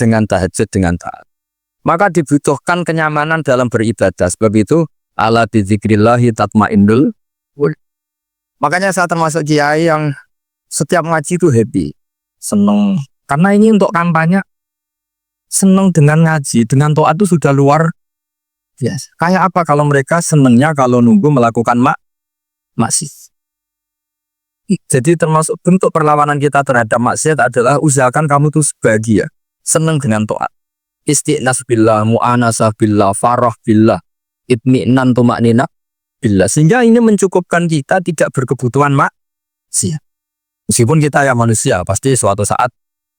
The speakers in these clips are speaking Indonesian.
dengan tahajud, dengan taat. Maka dibutuhkan kenyamanan dalam beribadah. Sebab itu, ala bizikrillahi tatmainnul qulub. Makanya saya termasuk kiai yang setiap ngaji itu happy, seneng. Karena ini untuk kampanye, seneng dengan ngaji, dengan taat itu sudah luar biasa. Kayak apa kalau mereka senengnya kalau nunggu melakukan maksiat. Jadi termasuk bentuk perlawanan kita terhadap maksiat adalah usahakan kamu tuh bahagia, seneng dengan taat. Istiqnas billah, mu'anasah billah, farah billah, itmi'nan tumaknina billah. Sehingga ini mencukupkan kita tidak berkebutuhan maksiat. Meskipun kita ya manusia, pasti suatu saat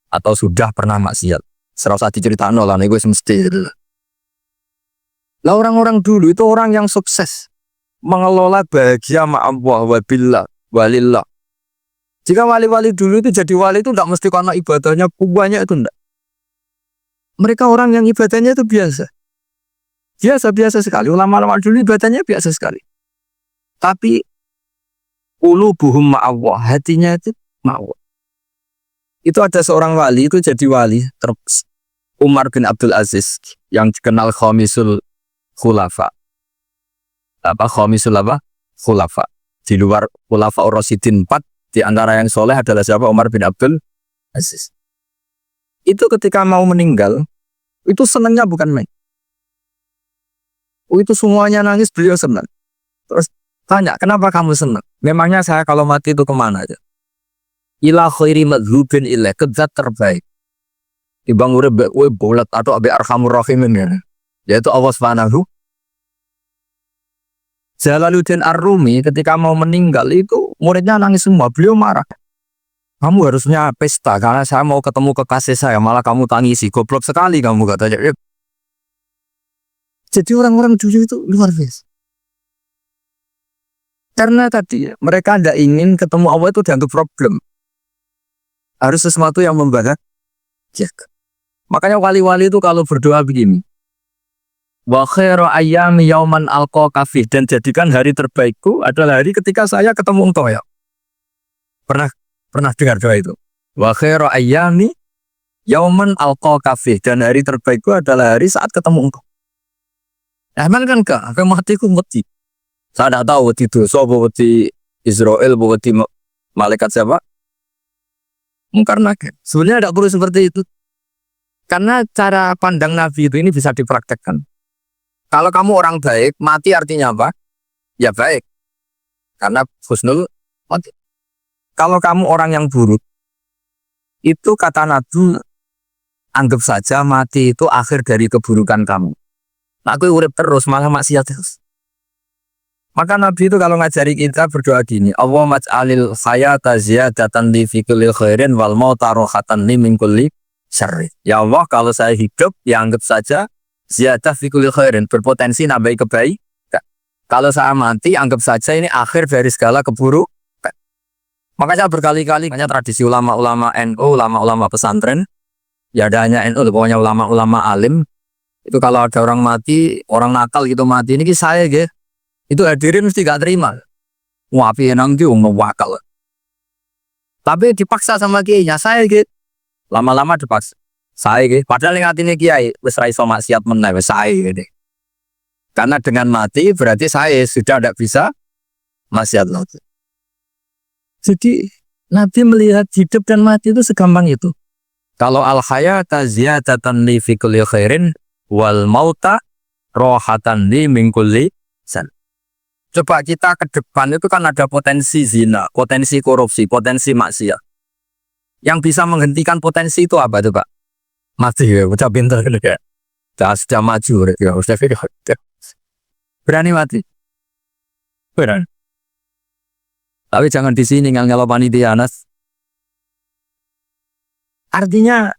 atau sudah pernah maksiat. Serasa diceritakan lah, gue semesti. Lah orang-orang dulu itu orang yang sukses mengelola bahagia ma'allah wa billah walillah. Jika wali-wali dulu itu jadi wali itu tidak mesti karena ibadahnya banyak, itu enggak. Mereka orang yang ibadahnya itu biasa. Biasa-biasa sekali. Ulama-ulama dulu ibadahnya biasa sekali. Tapi qulubuhum ma'allah, hatinya itu ma'allah. Itu ada seorang wali itu jadi wali, Umar bin Abdul Aziz yang dikenal khamisul khulafa. Khamisul khulafa. Di luar khulafa ar-rasyidin 4, di antara yang soleh adalah siapa? Umar bin Abdul Aziz. Itu ketika mau meninggal, itu senangnya bukan main. Itu semuanya nangis, beliau senang. Terus tanya, kenapa kamu senang? Memangnya saya kalau mati itu kemana aja? Ila khairi madhubin ilah, ke zat terbaik. Ibang urib bolat atau abi arhamur rahimin ya. Yaitu Allah Subhanahu. Jalaluddin Ar-Rumi ketika mau meninggal itu muridnya nangis semua, beliau marah. Kamu harusnya pesta karena saya mau ketemu kekasih saya, malah kamu tangisi, goblok sekali kamu, katanya. Jadi orang-orang dulu itu luar biasa. Karena tadi mereka tidak ingin ketemu Allah itu dianggap problem. Harus sesuatu yang membahagiakan. Makanya wali-wali itu kalau berdoa begini. Wa khairu ayyami yauman alqaka fih, dan jadikan hari terbaikku adalah hari ketika saya ketemu engkau ya. Pernah dengar doa itu? Wa khairu ayyami yauman alqaka fih, dan hari terbaikku adalah hari saat ketemu engkau. Emang kan enggak, apa matiku mati. Saya tidak tahu wedi dosa apa wedi Israel apa wedi malaikat siapa? Mungkar nakir. Sebenarnya tidak perlu seperti itu. Karena cara pandang Nabi itu ini bisa dipraktekkan. Kalau kamu orang baik, mati artinya apa? Ya baik. Karena husnul mati. Kalau kamu orang yang buruk, itu kata Nabi, anggap saja mati itu akhir dari keburukan kamu. Nah, aku urip terus, malah maksiat terus. Maka Nabi itu kalau ngajari kita berdoa gini, Allahumma ij'alil hayata ziyadatan li fi kulli khairin wal mauta rohatan li min kulli syarri. Ya Allah, kalau saya hidup, ya anggap saja ziyadah fi kulli khairin, berpotensi nambahi kebaikan. Kalau saya mati, anggap saja ini akhir dari segala keburukan. Makanya berkali-kali, makanya tradisi ulama-ulama NU, ulama-ulama pesantren, ya ada hanya NU, pokoknya ulama-ulama alim, itu kalau ada orang mati, orang nakal gitu mati, ini saya gitu, itu hadirin mesti gak terima. Wapi enang itu wakal. Tapi dipaksa sama kiainya, saya gitu, lama-lama dipaksa. Saya gitu, padahal yang hatinya kiai, wis ra iso maksiat meneh, saya gitu. Karena dengan mati berarti saya sudah tidak bisa maksiat lagi. Jadi Nabi melihat hidup dan mati itu segampang itu. Kalau al-hayata ziyadatan li fi kulli khairin wal mauta rohatan li min kulli san. Coba kita ke depan itu kan ada potensi zina, potensi korupsi, potensi maksiat. Yang bisa menghentikan potensi itu apa tuh Pak? Mati ya, udah pintar ya. Sudah maju ya, berani mati. Berani. Tapi jangan di sini ngelo panitia Anas. Artinya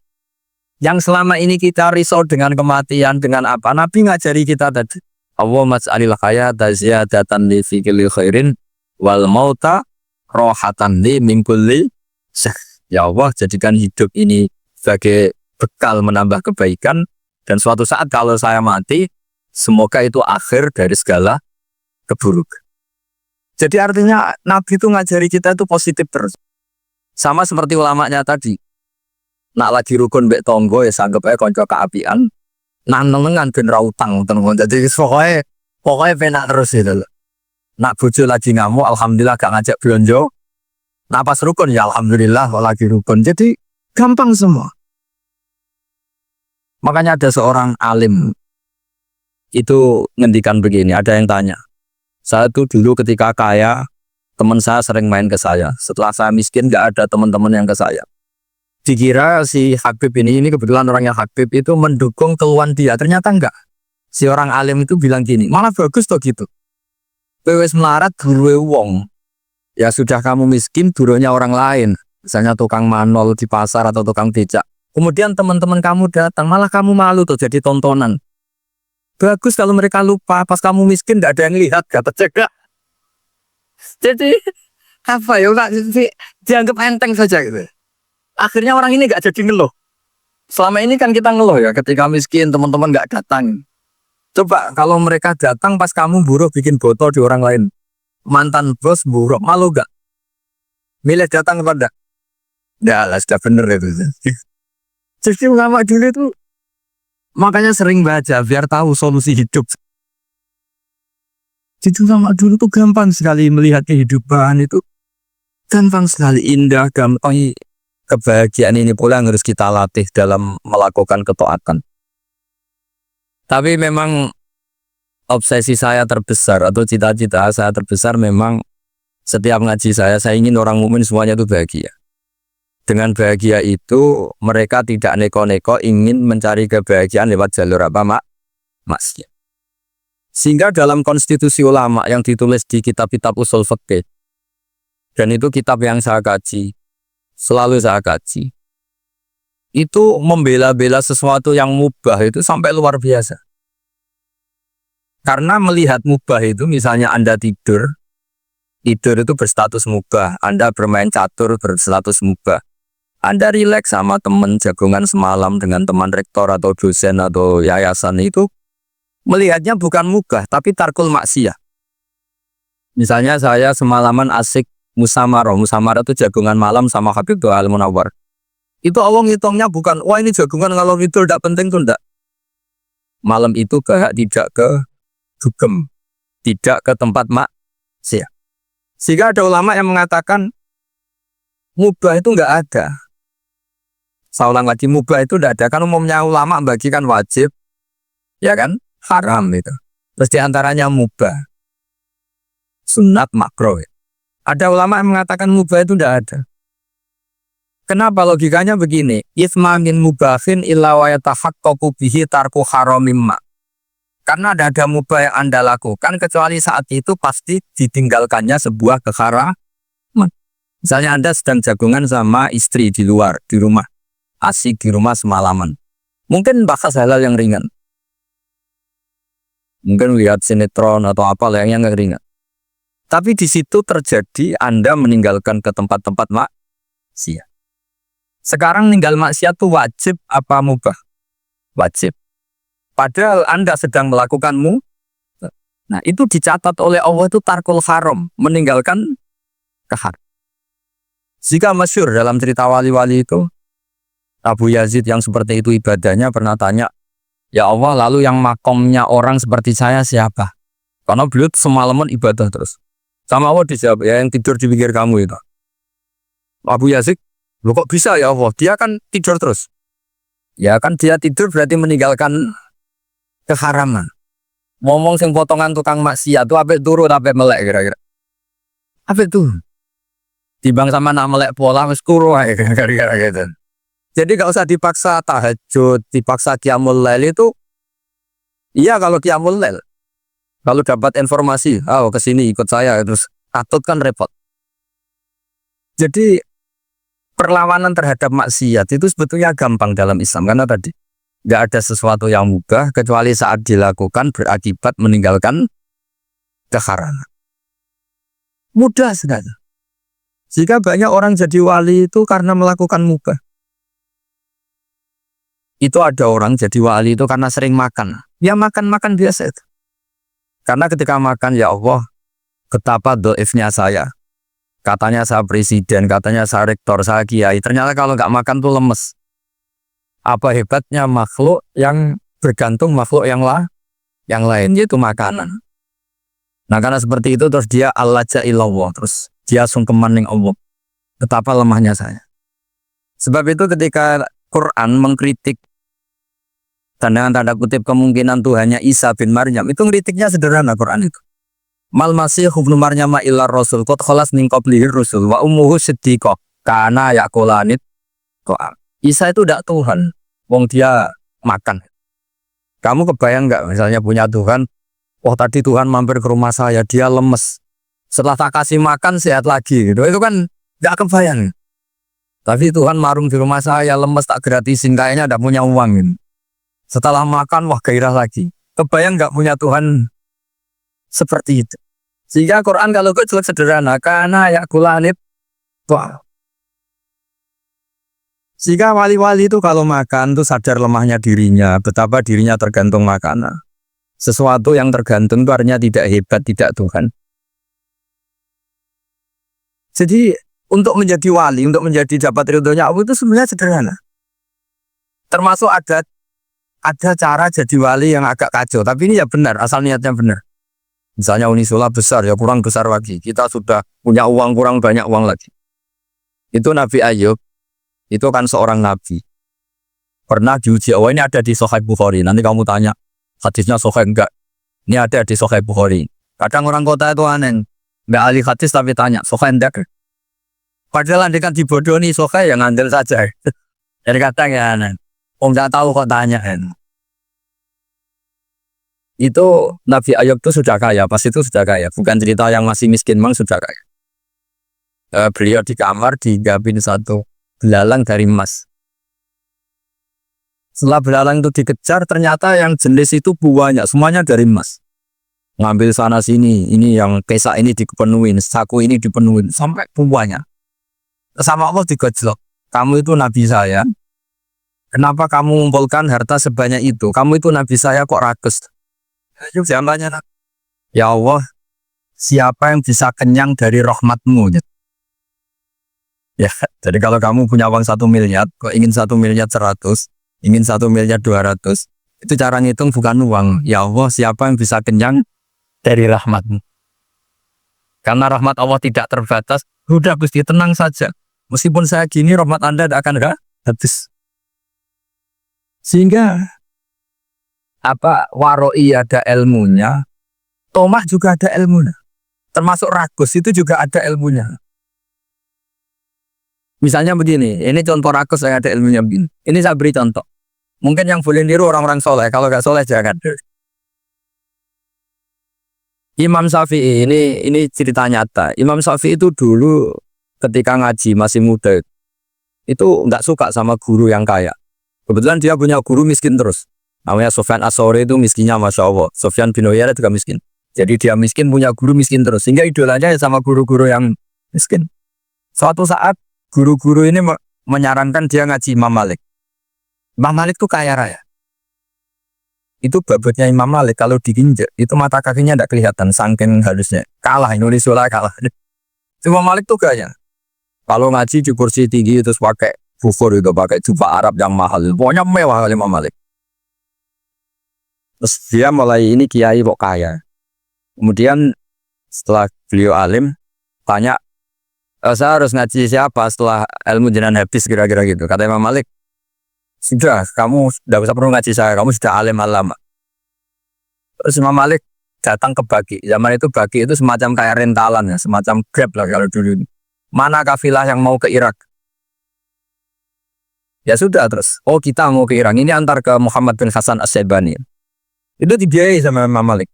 yang selama ini kita risau dengan kematian, dengan apa? Nabi ngajari kita tadi. Allahumma ij'alil hayata ziyadatan li fi kulli khairin wal mauta rohatan li min kulli syarr. Ya Allah, jadikan hidup ini sebagai bekal menambah kebaikan, dan suatu saat kalau saya mati, semoga itu akhir dari segala keburukan. Jadi artinya Nabi itu ngajari kita itu positif terus. Sama seperti ulamanya tadi. Nak lagi rukun mbek tonggo ya sanggep ae kanca kaapian. Nanengan ben ra utang tenan. Jadi pokoknya penak terus itu lho. Nak bojo lagi ngamuk alhamdulillah gak ngajak blonjo. Nak pas rukun ya alhamdulillah kalau lagi rukun. Jadi gampang semua. Makanya ada seorang alim itu ngendikan begini, ada yang tanya. Saya tuh dulu ketika kaya, teman saya sering main ke saya. Setelah saya miskin gak ada teman-teman yang ke saya. Dikira si Habib ini kebetulan orangnya Habib itu mendukung keluhan dia. Ternyata enggak. Si orang alim itu bilang gini, malah bagus toh gitu. Wes melarat duwe wong. Ya sudah kamu miskin duronya orang lain. Misalnya tukang manol di pasar atau tukang becak. Kemudian teman-teman kamu datang, malah kamu malu tuh jadi tontonan. Bagus kalau mereka lupa, pas kamu miskin gak ada yang lihat, kata cegah. Jadi apa ya, dianggap enteng saja gitu. Akhirnya orang ini gak jadi ngeluh. Selama ini kan kita ngeluh ya, ketika miskin teman-teman gak datang. Coba kalau mereka datang pas kamu buruh bikin botol di orang lain. Mantan bos buruh, malu gak? Milih datang apa enggak? Ya lah, sudah bener itu. Jadi ulama dulu itu makanya sering baca biar tahu solusi hidup. Jadi ulama dulu tuh gampang sekali melihat kehidupan itu. Gampang sekali, indah, gampang. Kebahagiaan ini pula yang harus kita latih dalam melakukan ketaatan. Tapi memang obsesi saya terbesar atau cita-cita saya terbesar memang setiap ngaji saya ingin orang mukmin semuanya itu bahagia. Dengan bahagia itu mereka tidak neko-neko ingin mencari kebahagiaan lewat jalur apa maksiat. Sehingga dalam konstitusi ulama yang ditulis di kitab-kitab usul fikih, dan itu kitab yang saya kaji, selalu saya kaji, itu membela-bela sesuatu yang mubah itu sampai luar biasa. Karena melihat mubah itu, misalnya Anda tidur itu berstatus mubah, Anda bermain catur berstatus mubah, Anda rileks sama teman jagongan semalam dengan teman rektor atau dosen atau yayasan itu, melihatnya bukan mubah tapi tarkul maksiyah. Misalnya saya semalaman asik musamarah itu jagongan malam sama Habib Doa Al-Munawwar. Itu Allah ngitungnya bukan, wah ini jagongan ngalor itu tidak penting tuh, enggak. Malam itu tidak ke dugem, tidak ke tempat maksiat. Sehingga ada ulama yang mengatakan mubah itu enggak ada. Saya ulang lagi, mubah itu enggak ada. Kan umumnya ulama membagikan wajib, ya kan, haram itu. Terus diantaranya mubah, sunat, makruh. Ada ulama yang mengatakan mubah itu enggak ada. Kenapa? Logikanya begini, isma min mubahin illa wa yatahaqqaqu bihi tarku haramimma. Karena ada mubah yang Anda lakukan kecuali saat itu pasti ditinggalkannya sebuah keharaman. Misalnya Anda sedang jagungan sama istri di luar, di rumah, asik di rumah semalaman. Mungkin bahas halal yang ringan. Mungkin lihat sinetron atau apa yang ringan. Tapi di situ terjadi Anda meninggalkan ke tempat-tempat maksiat. Sekarang ninggal maksiat itu wajib apa mubah? Wajib. Padahal Anda sedang melakukanmu. Nah, itu dicatat oleh Allah itu tarkul haram, meninggalkan keharam. Jika masyhur dalam cerita wali-wali itu, Abu Yazid yang seperti itu ibadahnya pernah tanya, ya Allah, lalu yang makomnya orang seperti saya siapa? Karena beliau semalaman ibadah terus. Sama Allah dijawab, ya yang tidur di pinggir kamu itu. Abu Yazid, loh kok bisa ya Allah? Dia kan tidur terus. Ya kan dia tidur berarti meninggalkan keharaman. Ngomong sing potongan tukang maksiat tuh apik turu apik melek kira-kira. Apik tuh. Dibang sama nak melek pola wis kuru ae kira-kira gitu. Jadi gak usah dipaksa tahajud, dipaksa qiyamul lail itu. Iya kalau qiyamul lail. Kalau dapat informasi, kesini ikut saya terus katut kan repot. Jadi perlawanan terhadap maksiat itu sebetulnya gampang dalam Islam karena tadi nggak ada sesuatu yang mubah kecuali saat dilakukan berakibat meninggalkan keharaman. Mudah sekali. Jika banyak orang jadi wali itu karena melakukan mubah. Itu ada orang jadi wali itu karena sering makan. Ya makan-makan biasa itu. Karena ketika makan, ya Allah, betapa doifnya saya. Katanya saya presiden, katanya saya rektor, saya kiai. Ternyata kalau nggak makan tuh lemes. Apa hebatnya makhluk yang bergantung makhluk yang lain, yaitu makanan. Nah karena seperti itu terus dia allaja ilallah, terus dia sungkeman ning Allah. Betapa lemahnya saya. Sebab itu ketika Quran mengkritik dan dengan tanda kutip kemungkinan Tuhannya Isa bin Maryam, itu kritiknya sederhana Quran itu. Mal masih ibnu Maryam illa rasul qad khalas min qablihi rusul wa ummuhu siddiqah kana yaqulanit ta'am. Isa itu tidak Tuhan, wong dia makan. Kamu kebayang nggak misalnya punya Tuhan, oh tadi Tuhan mampir ke rumah saya, dia lemes. Setelah tak kasih makan sehat lagi gitu. Itu kan nggak kebayang. Tapi Tuhan marung di rumah saya, lemes tak gratisin, kayaknya tidak punya uang gitu. Setelah makan, wah gairah lagi. Kebayang nggak punya Tuhan seperti itu. Sehingga Quran kalau gue jelek sederhana, karena ya kulanit. Wah. Sehingga wali-wali itu kalau makan tuh sadar lemahnya dirinya, betapa dirinya tergantung makanan. Sesuatu yang tergantung itu artinya tidak hebat, tidak Tuhan. Jadi untuk menjadi wali, untuk menjadi dapat ridhonya Allah itu sebenarnya sederhana. Termasuk ada cara jadi wali yang agak kacau, tapi ini ya benar, asal niatnya benar. Misalnya Unisula besar, ya kurang besar lagi. Kita sudah punya uang, kurang banyak uang lagi. Itu Nabi Ayub, itu kan seorang nabi. Pernah diuji, oh ini ada di Sahih Bukhari. Nanti kamu tanya, hadisnya Sahih enggak? Ini ada di Sahih Bukhari. Kadang orang kota itu aneh, enggak ahli hadis tapi tanya, Sahih enggak? Padahal andikan dibodohi Sahih yang ngandel saja. Jadi kadang ya aneh. Enggak tahu kok tanya kan. Itu Nabi Ayub itu sudah kaya, pas itu sudah kaya. Bukan cerita yang masih miskin, memang sudah kaya. Beliau di kamar digabin satu belalang dari emas. Setelah belalang itu dikejar, ternyata yang jenis itu buahnya semuanya dari emas. Ngambil sana sini, ini yang kesak ini dipenuhin, saku ini dipenuhin, sampai buahnya. Sama Allah digojlok. Kamu itu nabi saya. Kenapa kamu mengumpulkan harta sebanyak itu? Kamu itu nabi saya kok rakus? Ayub jawabannya, ya Allah, siapa yang bisa kenyang dari rahmatmu? Ya, jadi kalau kamu punya uang 1 miliar, kok ingin 1 miliar 100, ingin 1 miliar 200, itu cara ngitung bukan uang. Ya Allah, siapa yang bisa kenyang dari rahmatmu? Karena rahmat Allah tidak terbatas, udah Gusti tenang saja. Meskipun saya gini, rahmat Anda tidak akan habis. Sehingga Waroi ada ilmunya, Tomah juga ada ilmunya. Termasuk Ragus itu juga ada ilmunya. Misalnya begini, ini contoh Ragus yang ada ilmunya begini. Ini saya beri contoh. Mungkin yang boleh niru orang-orang soleh, kalau nggak soleh jangan. Imam Syafi'i, ini cerita nyata. Imam Syafi'i itu dulu ketika ngaji masih muda, itu nggak suka sama guru yang kaya. Kebetulan dia punya guru miskin terus. Namanya Sufyan As-Tsauri, itu miskinnya Masya Allah. Sufyan bin Uyainah juga miskin. Jadi dia miskin, punya guru miskin terus. Sehingga idolanya sama guru-guru yang miskin. Suatu saat guru-guru ini menyarankan dia ngaji Imam Malik. Imam Malik itu kaya raya. Itu babotnya Imam Malik kalau diinjek, itu mata kakinya tidak kelihatan, saking halusnya. Kalah, Indonesia kalah. Imam Malik tuh kaya. Kalau ngaji di kursi tinggi terus pakai bufur itu, pakai jubah Arab yang mahal. Pokoknya mewah Imam Malik. Terus dia mulai ini kiai kok kaya. Kemudian setelah beliau alim, tanya, saya harus ngaji siapa setelah ilmu jenengan habis kira-kira gitu. Kata Imam Malik, sudah, kamu sudah usah perlu ngaji saya, kamu sudah alim alama. Terus Imam Malik datang ke Baki. Zaman itu Baki itu semacam kayak rentalan ya, semacam Grab lah kalau dulu. Mana kafilah yang mau ke Irak? Ya sudah terus, oh kita mau ke Irak, ini antar ke Muhammad bin Hasan As-Syaibani. Itu dibiayai sama Imam Malik.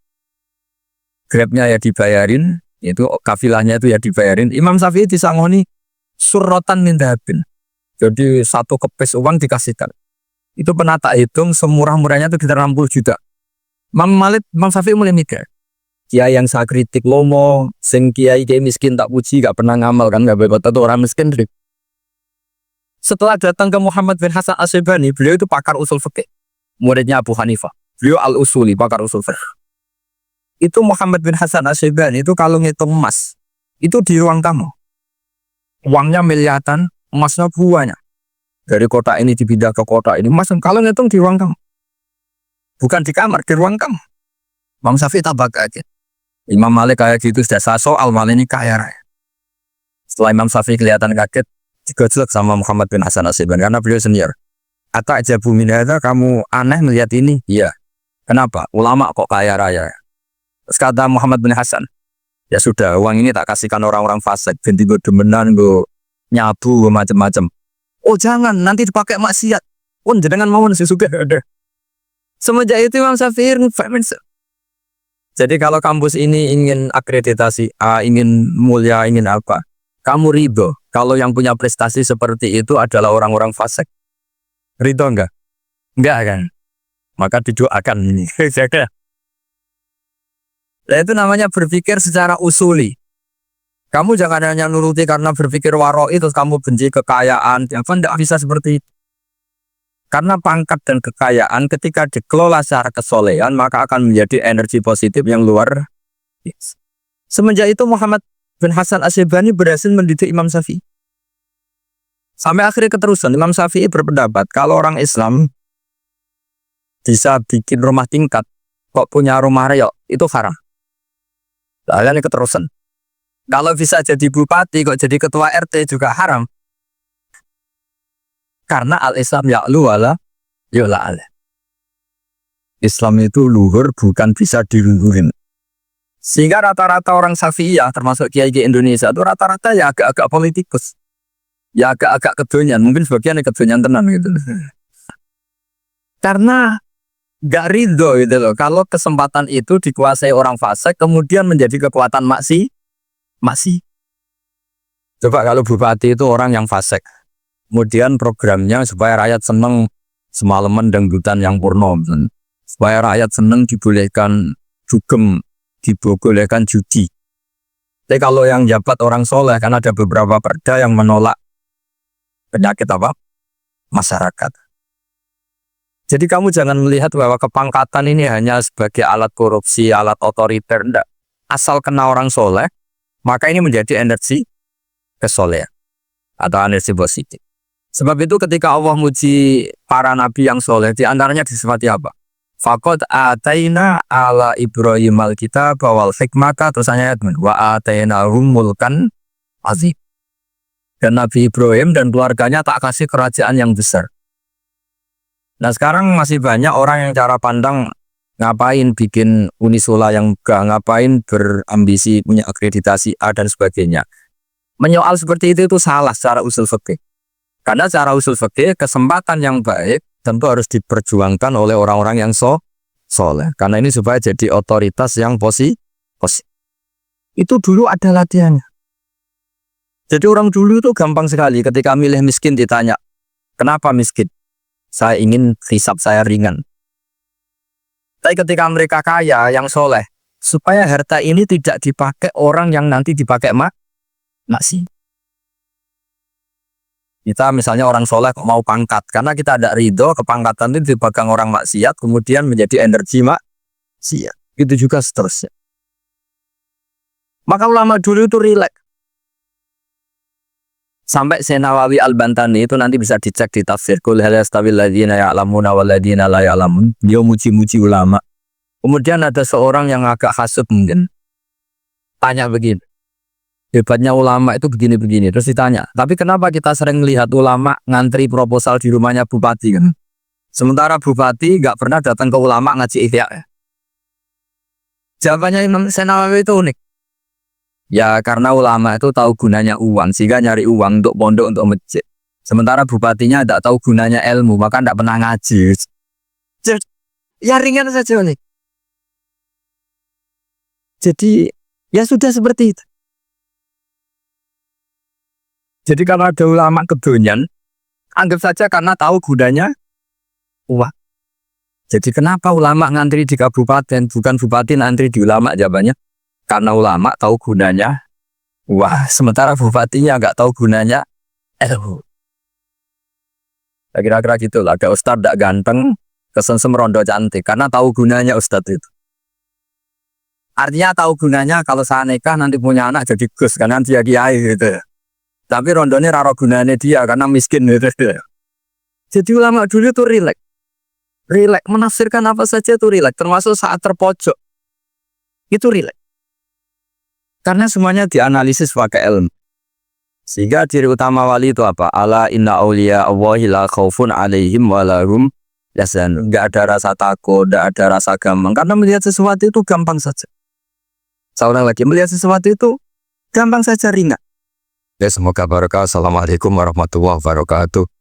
Grabnya ya dibayarin, itu kafilahnya itu ya dibayarin. Imam Syafi'i disangoni surrotan min dahabin. Jadi satu kepes uang dikasihkan. Itu pernah tak hitung semurah-murahnya itu sekitar 60 juta. Imam Syafi'i mulai mikir. Kiai yang saya kritik lomo, sing kiai miskin tak puji, gak pernah ngamal kan, gak bebas itu orang miskin. Setelah datang ke Muhammad bin Hasan As-Syaibani, beliau itu pakar usul fikih. Muridnya Abu Hanifah. Beliau al-usuli, pakar usul fikih. Itu Muhammad bin Hasan As-Syaibani itu kalau ngitung emas, itu di ruang tamu. Uangnya miliaran, emasnya buahnya. Dari kota ini dipindah ke kota ini. Mas, kalau ngitung di ruang kamu. Bukan di kamar, di ruang kamu. Imam Syafi'i tambah kaget. Imam Malik kayak gitu sudah soal Malik ini kaya raya. Setelah Imam Syafi'i kelihatan kaget, digojlok sama Muhammad bin Hasan Asy'ibani karena beliau senior. Atau aja bumi hadza, kamu aneh melihat ini? Iya. Kenapa? Ulama kok kaya raya. Terus kata Muhammad bin Hasan, ya sudah, uang ini tak kasihkan orang-orang fasik, ganti gue demenan, gue nyabu, macam-macam. Oh jangan, nanti dipakai maksiat. Pun jangan mau nasi suka ada. Semenjak itu Imam Syafi'i jadi kalau kampus ini ingin akreditasi A, ingin mulia, ingin apa, kamu ridho kalau yang punya prestasi seperti itu adalah orang-orang fasik. Ridho enggak? Enggak kan? Maka didoakan ini. Nah, itu namanya berpikir secara usuli. Kamu jangan hanya nuruti karena berpikir waroi terus kamu benci kekayaan. Apa tidak bisa seperti itu. Karena pangkat dan kekayaan ketika dikelola secara kesolehan maka akan menjadi energi positif yang luar biasa. Semenjak itu Muhammad bin Hasan Asy'ibani berhasil mendidik Imam Syafi'i. Sampai akhirnya keterusan Imam Syafi'i berpendapat kalau orang Islam bisa bikin rumah tingkat kok punya rumah reyok itu haram. Soalnya keterusan. Kalau bisa jadi bupati kok jadi ketua RT juga haram. Karena al-Islam ya'lu wala yu'la. Islam itu luhur bukan bisa diluhurin. Sehingga rata-rata orang Syafi'iyah termasuk kiai-kiai Indonesia itu rata-rata ya agak-agak politikus. Ya agak-agak kedonyan, mungkin sebagian kedonyan tenan gitu. Karena gak ridho gitu loh. Kalau kesempatan itu dikuasai orang fasik kemudian menjadi kekuatan maksi. Coba kalau bupati itu orang yang fasik. Kemudian programnya supaya rakyat seneng semalaman dangdutan yang purno. Supaya rakyat seneng dibolehkan dugem, dibolehkan judi. Tapi kalau yang jabat orang soleh kan ada beberapa perda yang menolak penyakit apa? Masyarakat. Jadi kamu jangan melihat bahwa kepangkatan ini hanya sebagai alat korupsi, alat otoriter. Enggak. Asal kena orang soleh, maka ini menjadi energi kesolehan atau energi positif. Sebab itu ketika Allah muji para nabi yang soleh, di antaranya disifati apa? Faqad ataina ala Ibrahim al-kitab wal hikmata, terus ayat wa atainahum mulkan azim. Dan Nabi Ibrahim dan keluarganya tak kasih kerajaan yang besar. Nah sekarang masih banyak orang yang cara pandang ngapain bikin Unisula yang gak, ngapain berambisi punya akreditasi A dan sebagainya. Menyoal seperti itu salah secara usul fikih. Karena secara usul fikih kesempatan yang baik tentu harus diperjuangkan oleh orang-orang yang soleh. Karena ini supaya jadi otoritas yang positif. Itu dulu ada latihannya. Jadi orang dulu itu gampang sekali ketika milih miskin ditanya, kenapa miskin? Saya ingin hisab saya ringan. Tapi ketika mereka kaya, yang soleh, supaya harta ini tidak dipakai orang yang nanti dipakai maksiat. Kita misalnya orang soleh kok mau pangkat, karena kita ada ridho kepangkatan itu dipegang orang maksiat, kemudian menjadi energi maksiat. Itu juga seterusnya. Maka ulama dulu itu rileks. Sampai Nawawi Al-Bantani itu nanti bisa dicek di tafsir Qul hal yastawil ladzina ya'lamuna wal ladzina la ya'lamun. Dia muji-muji ulama. Kemudian ada seorang yang agak hasud mungkin tanya begini. Hebatnya ulama itu begini-begini. Terus ditanya, tapi kenapa kita sering melihat ulama ngantri proposal di rumahnya bupati kan? Sementara bupati nggak pernah datang ke ulama ngaji ihya. Jawabannya Imam Nawawi itu unik. Ya karena ulama itu tahu gunanya uang, sehingga nyari uang untuk pondok, untuk masjid. Sementara bupatinya tidak tahu gunanya ilmu, maka tidak pernah ngaji. Ya ringan saja nih. Jadi ya sudah seperti itu. Jadi kalau ada ulama kedonyan, anggap saja karena tahu gunanya uang. Jadi kenapa ulama ngantri di kabupaten, bukan bupati ngantri di ulama? Jawabannya karena ulama tahu gunanya wah, sementara bupatinya nggak tahu gunanya ilmu. Kira-kira gitu lah. Ada ustadz tidak ganteng, kesensem rondo cantik, karena tahu gunanya ustadz itu. Artinya tahu gunanya kalau saya nikah nanti punya anak jadi gus, karena dia kiai gitu. Tapi rondonya raro gunanya dia karena miskin gitu. Jadi ulama dulu tuh rileks. Rileks menafsirkan apa saja tuh rileks, termasuk saat terpojok. Itu rileks. Karena semuanya dianalisis pakai ilmu. Sehingga ciri utama wali itu apa? Ala inna awliya Allahi la khaufun alaihim walahum yahzanun. Enggak ada rasa takut, enggak ada rasa gampang. Karena melihat sesuatu itu gampang saja. Seorang lagi melihat sesuatu itu gampang saja, ringan. Ya, semoga barokah. Assalamualaikum warahmatullahi wabarakatuh.